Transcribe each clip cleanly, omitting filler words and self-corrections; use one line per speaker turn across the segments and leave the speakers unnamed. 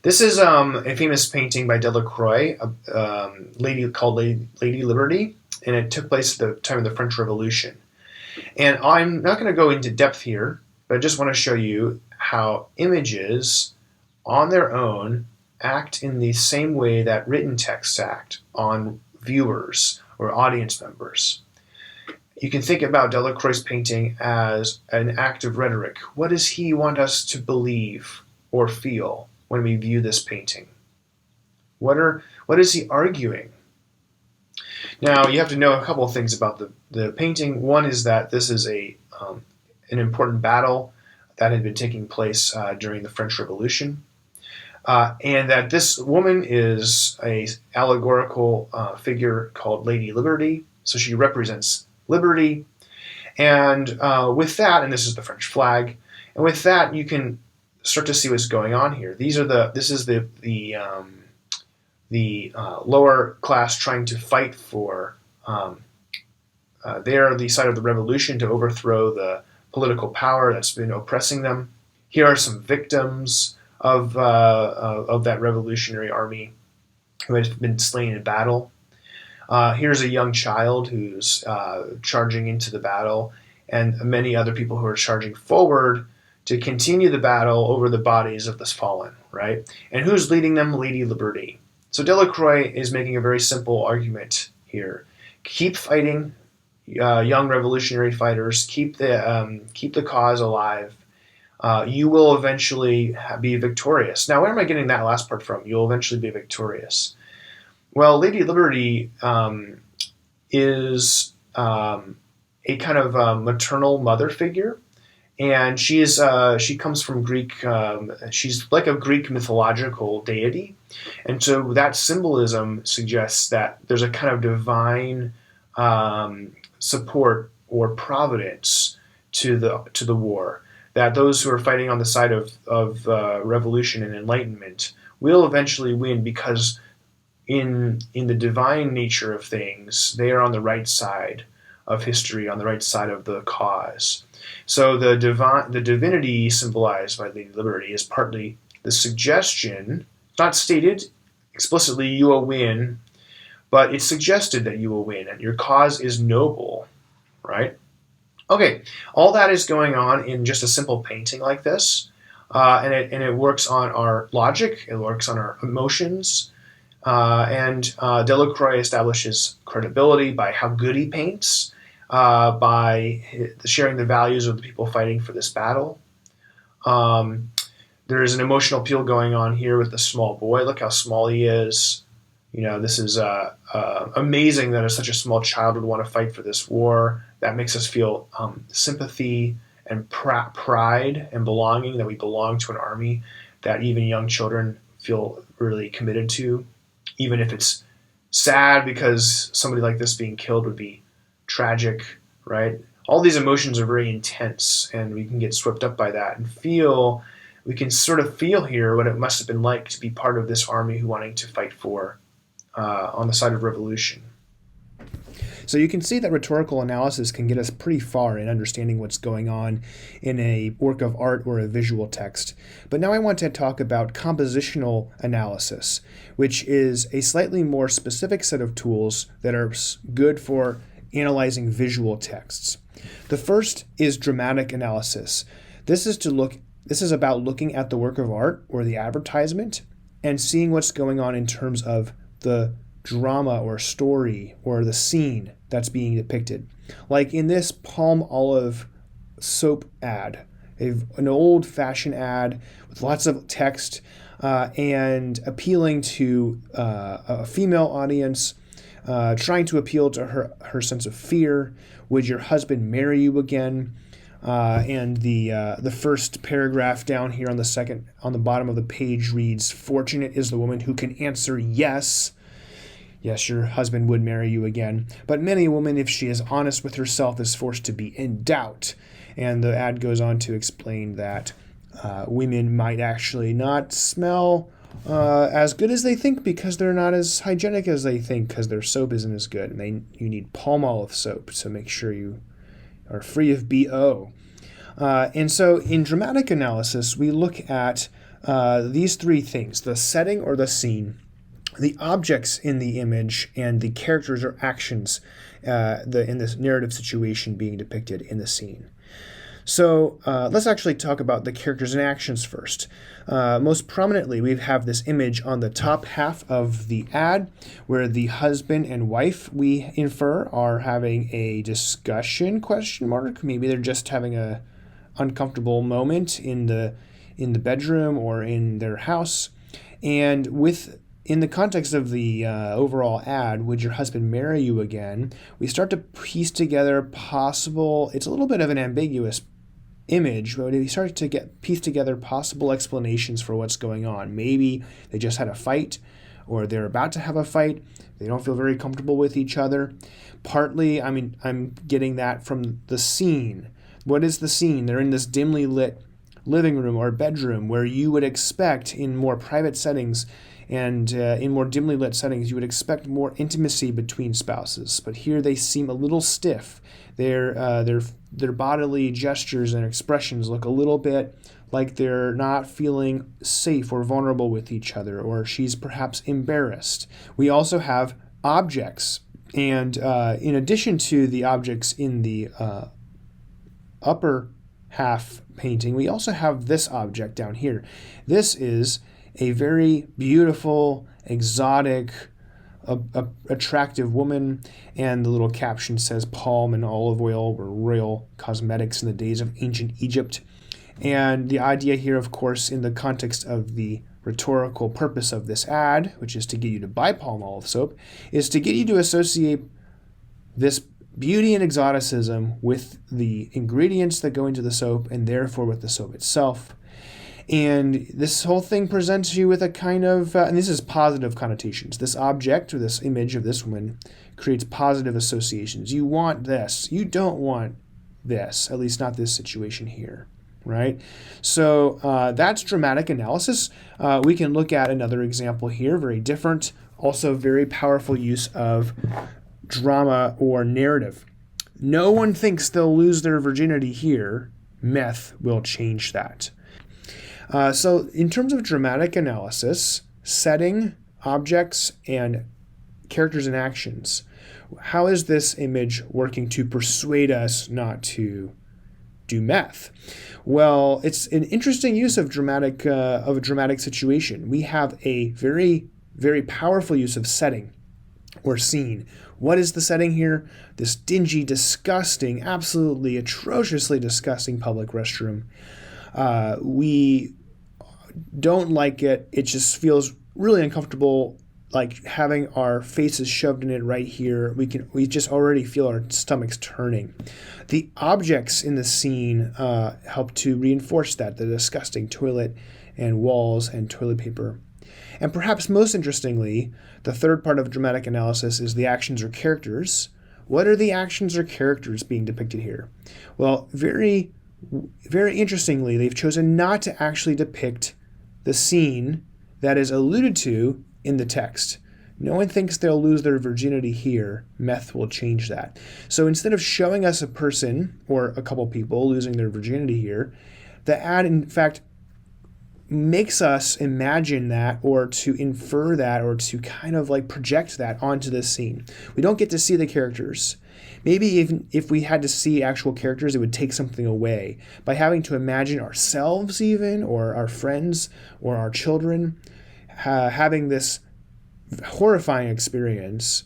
This is a famous painting by Delacroix, a lady called Lady Liberty, and it took place at the time of the French Revolution. And I'm not going to go into depth here, but I just want to show you how images on their own act in the same way that written texts act on viewers or audience members. You can think about Delacroix's painting as an act of rhetoric. What does he want us to believe or feel when we view this painting? What is he arguing? Now, you have to know a couple of things about the painting. One is that this is an important battle that had been taking place during the French Revolution, and that this woman is a allegorical figure called Lady Liberty. So she represents liberty, and with that, and this is the French flag, and with that, you can start to see what's going on here. This is the lower class trying to fight for. They are the side of the revolution to overthrow the political power that's been oppressing them. Here are some victims of that revolutionary army who has been slain in battle. Here's a young child who's charging into the battle, and many other people who are charging forward to continue the battle over the bodies of the fallen, right? And who's leading them? Lady Liberty. So Delacroix is making a very simple argument here. Keep fighting, young revolutionary fighters. Keep the cause alive. You will eventually be victorious. Now, where am I getting that last part from? You'll eventually be victorious. Well, Lady Liberty is a kind of maternal mother figure, and she comes from Greek. She's like a Greek mythological deity, and so that symbolism suggests that there's a kind of divine support or providence to the war. That those who are fighting on the side of revolution and enlightenment will eventually win because in the divine nature of things, they are on the right side of history, on the right side of the cause. So the divinity symbolized by Lady Liberty is partly the suggestion, not stated explicitly, you will win, but it's suggested that you will win, and your cause is noble, right? Okay, all that is going on in just a simple painting like this, and it works on our logic, it works on our emotions, and Delacroix establishes credibility by how good he paints, by sharing the values of the people fighting for this battle. There is an emotional appeal going on here with the small boy. Look how small he is. You know, this is amazing that such a small child would want to fight for this war. That makes us feel sympathy and pride and belonging, that we belong to an army that even young children feel really committed to, even if it's sad because somebody like this being killed would be tragic, right? All these emotions are very intense, and we can get swept up by that and we can sort of feel here what it must have been like to be part of this army who wanting to fight for on the side of revolution. So you can see that rhetorical analysis can get us pretty far in understanding what's going on in a work of art or a visual text. But now I want to talk about compositional analysis, which is a slightly more specific set of tools that are good for analyzing visual texts. The first is dramatic analysis. This is about looking at the work of art or the advertisement and seeing what's going on in terms of the drama or story or the scene that's being depicted. Like in this palm olive soap ad, an old-fashioned ad with lots of text and appealing to a female audience, trying to appeal to her sense of fear. Would your husband marry you again? And the first paragraph down here on the bottom of the page reads, "Fortunate is the woman who can answer yes." Yes, your husband would marry you again. But many a woman, if she is honest with herself, is forced to be in doubt. And the ad goes on to explain that women might actually not smell as good as they think because they're not as hygienic as they think because their soap isn't as good. And you need palm olive soap, so make sure you are free of BO. And so in dramatic analysis, we look at these three things: the setting or the scene, the objects in the image, and the characters or actions in this narrative situation being depicted in the scene. So let's actually talk about the characters and actions first. Most prominently, we have this image on the top half of the ad where the husband and wife, we infer, are having a discussion, question mark. Maybe they're just having a uncomfortable moment in the bedroom or in their house. And in the context of the overall ad, would your husband marry you again? We start to piece together it's a little bit of an ambiguous image, but we start to piece together possible explanations for what's going on. Maybe they just had a fight, or they're about to have a fight. They don't feel very comfortable with each other. Partly, I'm getting that from the scene. What is the scene? They're in this dimly lit living room or bedroom where you would expect in more private settings and in more dimly lit settings, you would expect more intimacy between spouses. But here they seem a little stiff. Their bodily gestures and expressions look a little bit like they're not feeling safe or vulnerable with each other, or she's perhaps embarrassed. We also have objects. And in addition to the objects in the upper half painting, we also have this object down here. This is a very beautiful, exotic, attractive woman, and the little caption says palm and olive oil were royal cosmetics in the days of ancient Egypt. And the idea here, of course, in the context of the rhetorical purpose of this ad, which is to get you to buy palm olive soap, is to get you to associate this beauty and exoticism with the ingredients that go into the soap and therefore with the soap itself. And this whole thing presents you with a kind of, and this is positive connotations. This object or this image of this woman creates positive associations. You want this. You don't want this, at least not this situation here, right? So that's dramatic analysis. We can look at another example here, very different, also very powerful use of drama or narrative. No one thinks they'll lose their virginity here. Meth will change that. So in terms of dramatic analysis, setting, objects, and characters and actions, how is this image working to persuade us not to do meth? Well, it's an interesting use of a dramatic situation. We have a very, very powerful use of setting or scene. What is the setting here? This dingy, disgusting, absolutely atrociously disgusting public restroom. We don't like it. It just feels really uncomfortable, like having our faces shoved in it right here. We just already feel our stomachs turning. The objects in the scene help to reinforce that, the disgusting toilet and walls and toilet paper. And perhaps most interestingly, the third part of dramatic analysis is the actions or characters. What are the actions or characters being depicted here? Well, very, very interestingly, they've chosen not to actually depict the scene that is alluded to in the text. No one thinks they'll lose their virginity here. Meth will change that. So instead of showing us a person or a couple people losing their virginity here, the ad, in fact, makes us imagine that or to infer that or to kind of like project that onto this scene. We don't get to see the characters. Maybe if we had to see actual characters, it would take something away. By having to imagine ourselves even, or our friends, or our children, having this horrifying experience,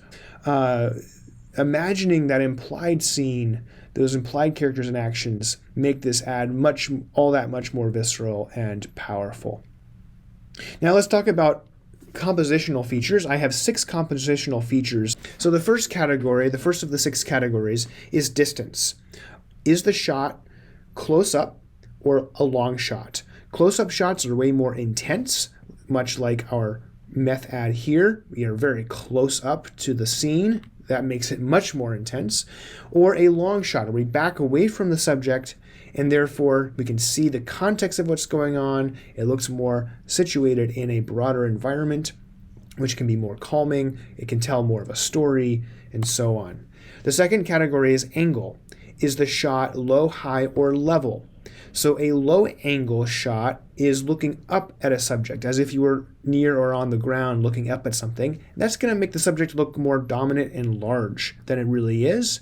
imagining that implied scene, those implied characters and actions make this ad all that much more visceral and powerful. Now let's talk about compositional features. I have 6 compositional features. So the first category, the first of the 6 categories, is distance. Is the shot close up or a long shot? Close-up shots are way more intense, much like our meth ad here. We are very close up to the scene. That makes it much more intense. Or a long shot, where we back away from the subject and therefore we can see the context of what's going on. It looks more situated in a broader environment, which can be more calming. It can tell more of a story, and so on. The second category is angle. Is the shot low, high, or level? So a low angle shot is looking up at a subject as if you were near or on the ground looking up at something. That's going to make the subject look more dominant and large than it really is.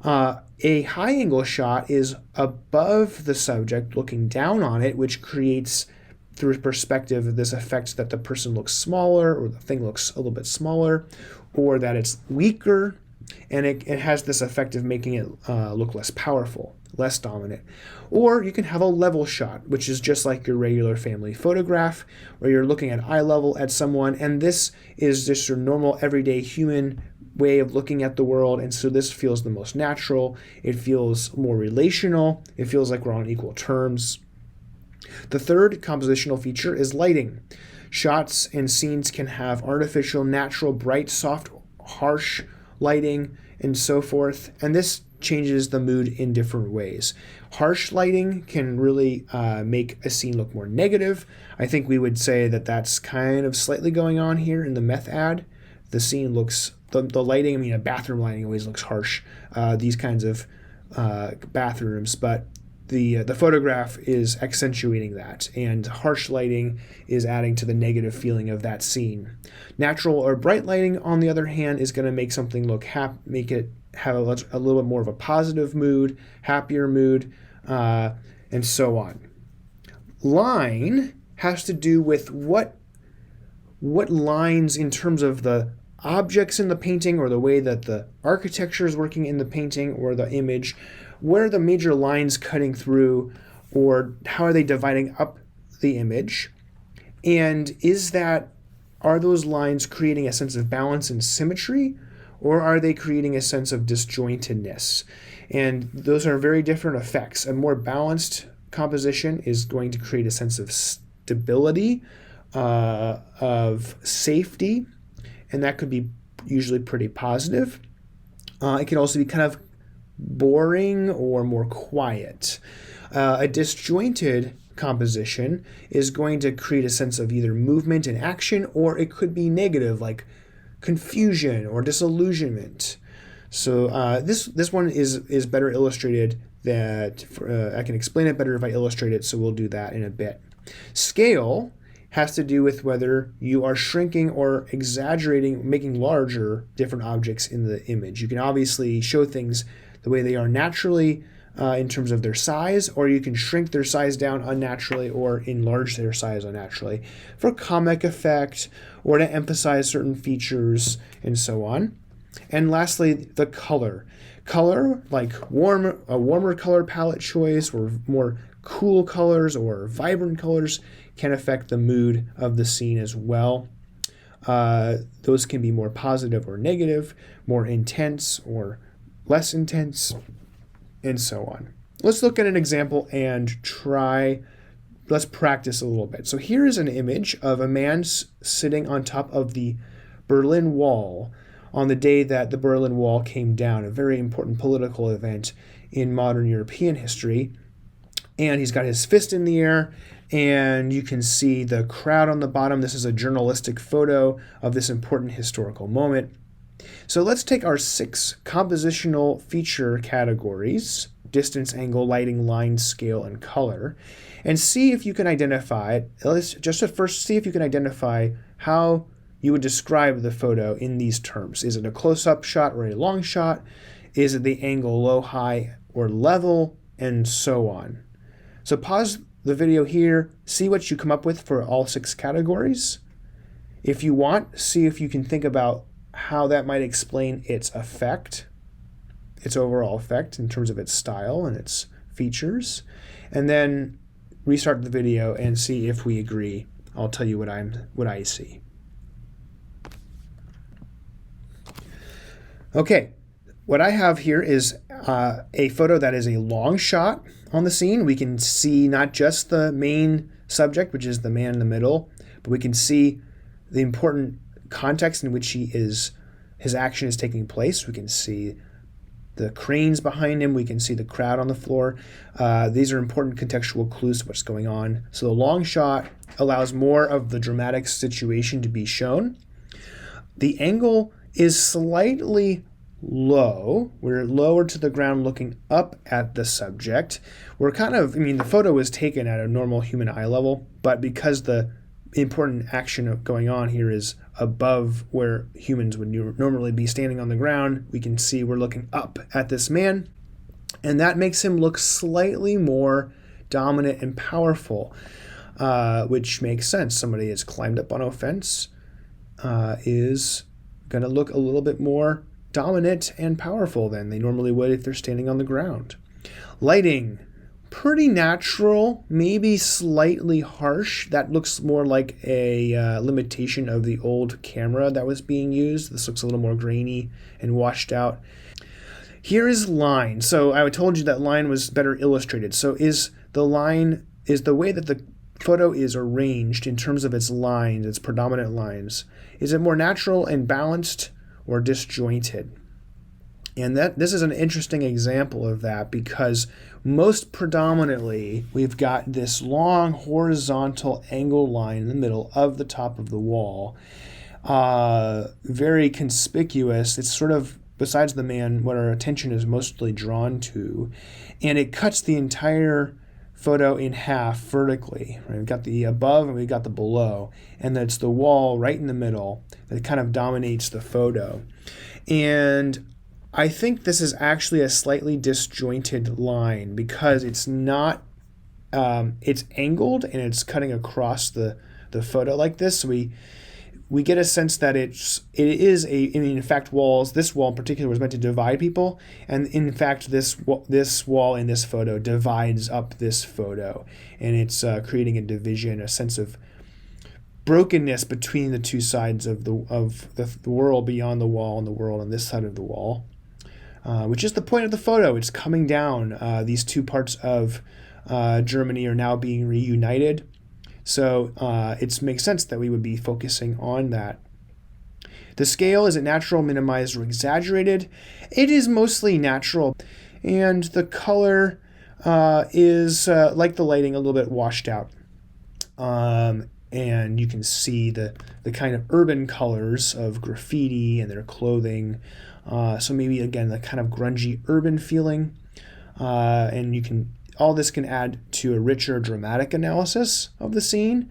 A high angle shot is above the subject looking down on it, which creates, through perspective, this effect that the person looks smaller or the thing looks a little bit smaller or that it's weaker, and it has this effect of making it look less powerful, less dominant. Or you can have a level shot, which is just like your regular family photograph where you're looking at eye level at someone, and this is just your normal everyday human way of looking at the world, and so this feels the most natural. It feels more relational. It feels like we're on equal terms. The third compositional feature is lighting. Shots and scenes can have artificial, natural, bright, soft, harsh lighting, and so forth, and this changes the mood in different ways. Harsh lighting can really make a scene look more negative. I think we would say that that's kind of slightly going on here in the meth ad. The scene looks, the lighting, I mean, a bathroom lighting always looks harsh, these kinds of bathrooms, but the photograph is accentuating that, and harsh lighting is adding to the negative feeling of that scene. Natural or bright lighting, on the other hand, is going to make something look make it have a little bit more of a positive mood, happier mood, and so on. Line has to do with what lines in terms of the objects in the painting or the way that the architecture is working in the painting or the image. Where are the major lines cutting through, or how are they dividing up the image? And are those lines creating a sense of balance and symmetry, or are they creating a sense of disjointedness? And those are very different effects. A more balanced composition is going to create a sense of stability, of safety, and that could be usually pretty positive. It can also be kind of boring or more quiet. A disjointed composition is going to create a sense of either movement and action, or it could be negative, like confusion or disillusionment. So this one is better illustrated. I can explain it better if I illustrate it, so we'll do that in a bit. Scale has to do with whether you are shrinking or exaggerating, making larger different objects in the image. You can obviously show things the way they are naturally in terms of their size, or you can shrink their size down unnaturally or enlarge their size unnaturally for comic effect or to emphasize certain features and so on. And lastly, the color. Color, like a warmer color palette choice or more cool colors or vibrant colors, can affect the mood of the scene as well. Those can be more positive or negative, more intense or less intense, and so on. Let's look at an example and let's practice a little bit. So here is an image of a man sitting on top of the Berlin Wall on the day that the Berlin Wall came down, a very important political event in modern European history. And he's got his fist in the air, and you can see the crowd on the bottom. This is a journalistic photo of this important historical moment. So let's take our 6 compositional feature categories: distance, angle, lighting, line, scale, and color, and see if you can identify it. Let's just at first see if you can identify how you would describe the photo in these terms. Is it a close-up shot or a long shot? Is it the angle low, high, or level, and so on? So pause the video here, see what you come up with for all 6 categories. If you want, see if you can think about how that might explain its effect, its overall effect in terms of its style and its features, and then restart the video and see if we agree. I'll tell you what I see. Okay, what I have here is a photo that is a long shot on the scene. We can see not just the main subject, which is the man in the middle, but we can see the important context in which his action is taking place. We can see the cranes behind him. We can see the crowd on the floor. These are important contextual clues to what's going on. So the long shot allows more of the dramatic situation to be shown. The angle is slightly low. We're lower to the ground looking up at the subject. We're kind of, the photo was taken at a normal human eye level, but because the important action going on here is above where humans would normally be standing on the ground, we can see we're looking up at this man, and that makes him look slightly more dominant and powerful, which makes sense. Somebody that's climbed up on a fence is going to look a little bit more dominant and powerful than they normally would if they're standing on the ground. Lighting, pretty natural, maybe slightly harsh. That looks more like a limitation of the old camera that was being used. This looks a little more grainy and washed out. Here is line. So I told you that line was better illustrated. So is the way that the photo is arranged in terms of its lines, its predominant lines, is it more natural and balanced or disjointed? And this is an interesting example of that, because most predominantly we've got this long horizontal angle line in the middle of the top of the wall, very conspicuous. It's sort of, besides the man, what our attention is mostly drawn to, and it cuts the entire photo in half vertically. Right? We've got the above and we've got the below, and that's the wall right in the middle that kind of dominates the photo. And I think this is actually a slightly disjointed line because it's not, it's angled and it's cutting across the photo like this. So we get a sense that it is in fact, this wall in particular was meant to divide people, and in fact this wall in this photo divides up this photo, and it's creating a division, a sense of brokenness between the two sides of the world beyond the wall and the world on this side of the wall, which is the point of the photo. It's coming down. These two parts of Germany are now being reunited. So it makes sense that we would be focusing on that. The scale, is it natural, minimized, or exaggerated? It is mostly natural. And the color is, like the lighting, a little bit washed out. And you can see the kind of urban colors of graffiti and their clothing. So maybe, again, the kind of grungy urban feeling. And all this can add to a richer dramatic analysis of the scene.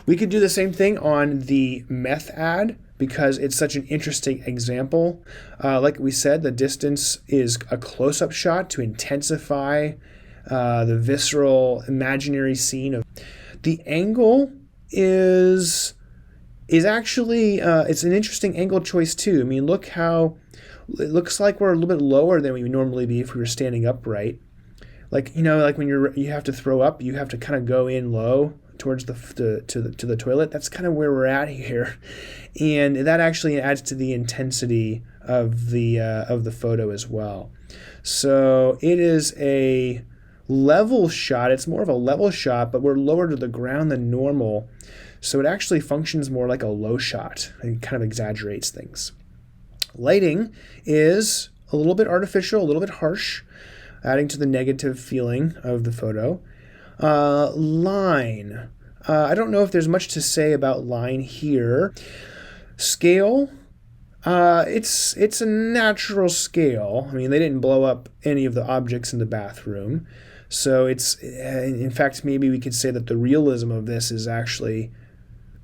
We could do the same thing on the meth ad because it's such an interesting example. Like we said, the distance is a close-up shot to intensify the visceral, imaginary scene of. The angle is actually, it's an interesting angle choice too. Look how it looks like we're a little bit lower than we would normally be if we were standing upright. Like when you have to throw up, you have to kind of go in low towards to the toilet. That's kind of where we're at here, and that actually adds to the intensity of the photo as well. So it is a level shot. It's more of a level shot, but we're lower to the ground than normal, so it actually functions more like a low shot. It kind of exaggerates things. Lighting is a little bit artificial, a little bit harsh, adding to the negative feeling of the photo. Line. I don't know if there's much to say about line here. Scale. It's a natural scale. They didn't blow up any of the objects in the bathroom. So it's, in fact, maybe we could say that the realism of this is actually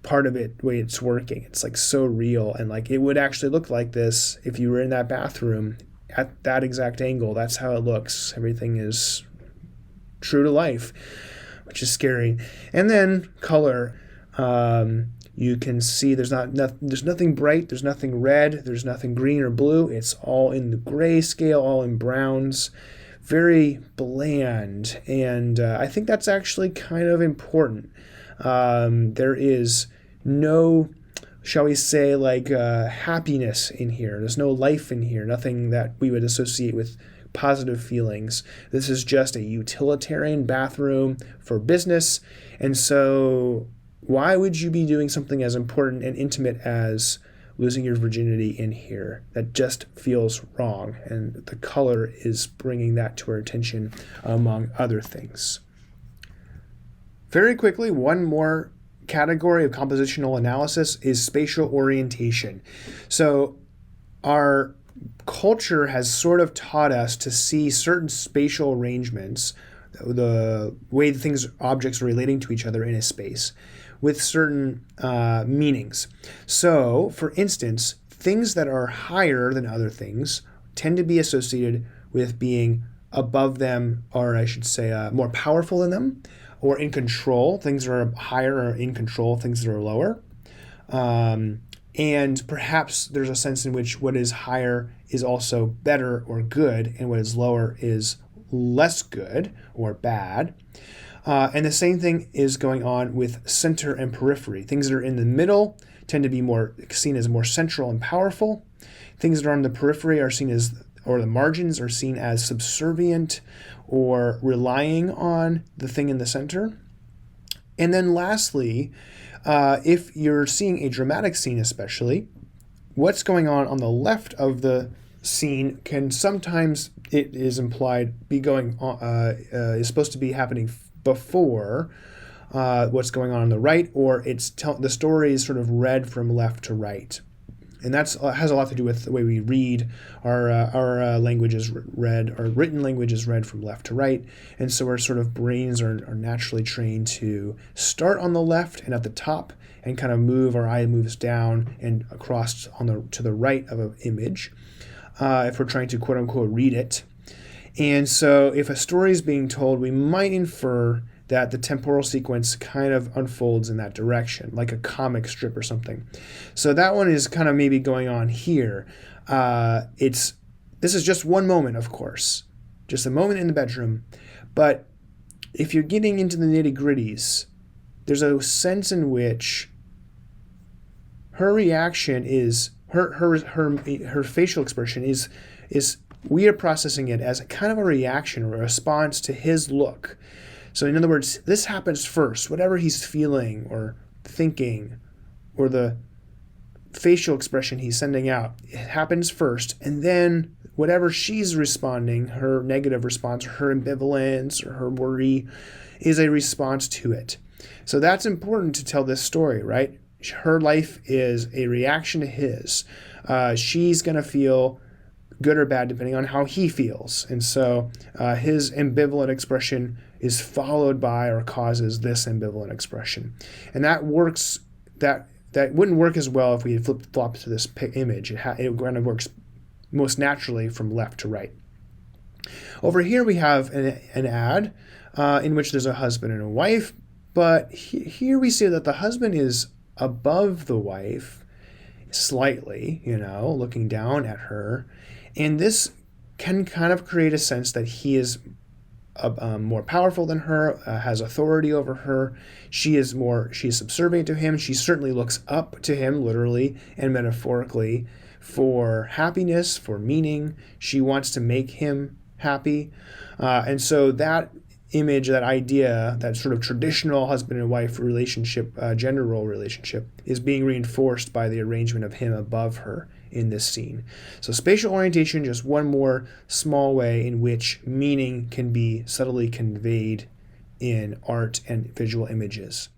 part of it, the way it's working. It's like so real, and like it would actually look like this if you were in that bathroom at that exact angle. That's how it looks. Everything is true to life, which is scary. And then color. You can see there's nothing bright, there's nothing red, there's nothing green or blue. It's all in the gray scale, all in browns. Very bland, and I think that's actually kind of important. There is no, shall we say, happiness in here. There's no life in here, nothing that we would associate with positive feelings. This is just a utilitarian bathroom for business, and so why would you be doing something as important and intimate as losing your virginity in here? That just feels wrong, and the color is bringing that to our attention, among other things. Very quickly, one more category of compositional analysis is spatial orientation. So our culture has sort of taught us to see certain spatial arrangements, the way objects are relating to each other in a space, with certain meanings. So, for instance, things that are higher than other things tend to be associated with being above them, or I should say, more powerful than them, or in control. Things that are higher are in control, things that are lower. And perhaps there's a sense in which what is higher is also better or good, and what is lower is less good or bad. And the same thing is going on with center and periphery. Things that are in the middle tend to be seen as more central and powerful. Things that are on the periphery are seen as, or the margins are seen as subservient or relying on the thing in the center. And then lastly, if you're seeing a dramatic scene especially, what's going on the left of the scene can sometimes, it is implied, be going on, is supposed to be happening before what's going on the right, or the story is sort of read from left to right. And that has a lot to do with the way we read. Our language is read, our written language is read from left to right. And so our sort of brains are naturally trained to start on the left and at the top and kind of our eye moves down and across to the right of an image if we're trying to quote unquote read it. And so if a story is being told, we might infer that the temporal sequence kind of unfolds in that direction, like a comic strip or something. So that one is kind of maybe going on here. This is just one moment, of course, just a moment in the bedroom. But if you're getting into the nitty-gritties, there's a sense in which her reaction is, her facial expression is we are processing it as a kind of a reaction or a response to his look. So in other words, this happens first. Whatever he's feeling or thinking or the facial expression he's sending out, it happens first. And then whatever she's responding, her negative response, or her ambivalence or her worry, is a response to it. So that's important to tell this story, right? Her life is a reaction to his. She's going to feel good or bad depending on how he feels. And so his ambivalent expression is followed by or causes this ambivalent expression. And that works, that wouldn't work as well if we had flip-flopped to this image. It kind of works most naturally from left to right. Over here we have an ad in which there's a husband and a wife, but here we see that the husband is above the wife slightly, looking down at her. And this can kind of create a sense that he is more powerful than her, has authority over her. She is subservient to him. She certainly looks up to him, literally and metaphorically, for happiness, for meaning. She wants to make him happy. And so that image, that idea, that sort of traditional husband and wife relationship, gender role relationship, is being reinforced by the arrangement of him above her in this scene. So spatial orientation, just one more small way in which meaning can be subtly conveyed in art and visual images.